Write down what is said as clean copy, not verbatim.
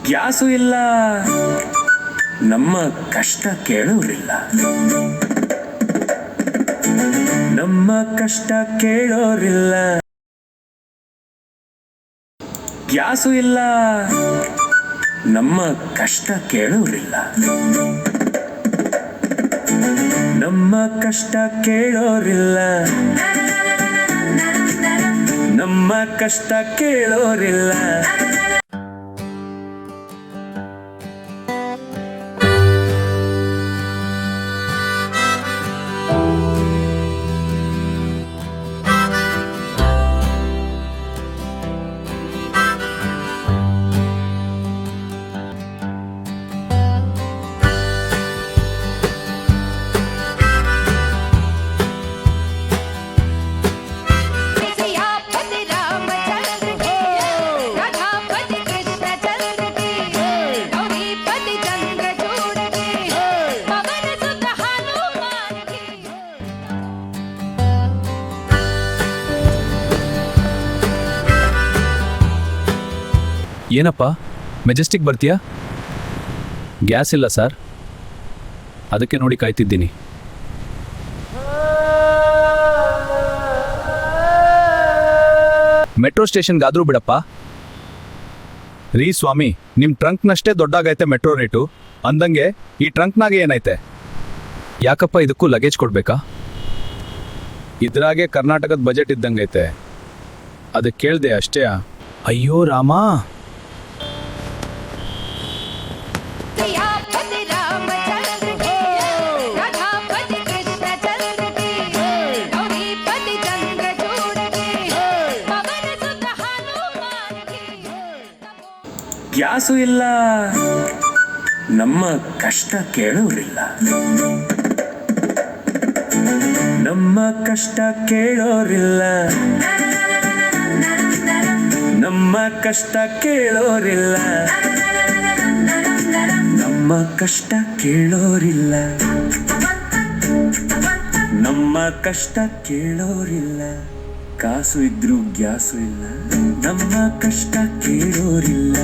Gas ಇಲ್ಲ, ನಮ್ಮ ಕಷ್ಟ ಕೇಳೋರಿಲ್ಲ. ನಮ್ಮ ಕಷ್ಟ ಕೇಳೋರಿಲ್ಲ. ಗ್ಯಾಸು ಇಲ್ಲ, ನಮ್ಮ ಕಷ್ಟ ಕೇಳೋರಿಲ್ಲ. ನಮ್ಮ ಕಷ್ಟ ಕೇಳೋರಿಲ್ಲ. ನಮ್ಮ ಕಷ್ಟ ಕೇಳೋರಿಲ್ಲ. ಏನಪ್ಪ ಮೆಜೆಸ್ಟಿಕ್ ಬರ್ತೀಯಾ? ಗ್ಯಾಸ್ ಇಲ್ಲ ಸರ್, ಅದಕ್ಕೆ ನೋಡಿ ಕಾಯ್ತಿದ್ದೀನಿ. ಮೆಟ್ರೋ ಸ್ಟೇಷನ್ಗಾದ್ರೂ ಬಿಡಪ್ಪ. ರೀ ಸ್ವಾಮಿ, ನಿಮ್ಮ ಟ್ರಂಕ್ನಷ್ಟೇ ದೊಡ್ಡಾಗೈತೆ ಮೆಟ್ರೋ ರೇಟು, ಅಂದಂಗೆ ಈ ಟ್ರಂಕ್ನಾಗೆ ಏನೈತೆ? ಯಾಕಪ್ಪ ಇದಕ್ಕೂ ಲಗೇಜ್ ಕೊಡ್ಬೇಕಾ? ಇದ್ರಾಗೆ ಕರ್ನಾಟಕದ ಬಜೆಟ್ ಇದ್ದಂಗೈತೆ, ಅದಕ್ಕೆ ಕೇಳಿದೆ ಅಷ್ಟೇ. ಅಯ್ಯೋ ರಾಮ, ಗ್ಯಾಸು ಇಲ್ಲ, ನಮ್ಮ ಕಷ್ಟ ಕೇಳೋರಿಲ್ಲ. ನಮ್ಮ ಕಷ್ಟ ಕೇಳೋರಿಲ್ಲ. ನಮ್ಮ ಕಷ್ಟ ಕೇಳೋರಿಲ್ಲ. ನಮ್ಮ ಕಷ್ಟ ಕೇಳೋರಿಲ್ಲ. ನಮ್ಮ ಕಷ್ಟ ಕೇಳೋರಿಲ್ಲ. ಕಾಸು ಇದ್ರೂ ಗ್ಯಾಸು ಇಲ್ಲ. ನಮ್ಮ ಕಷ್ಟ ಕೇಳೋರಿಲ್ಲ.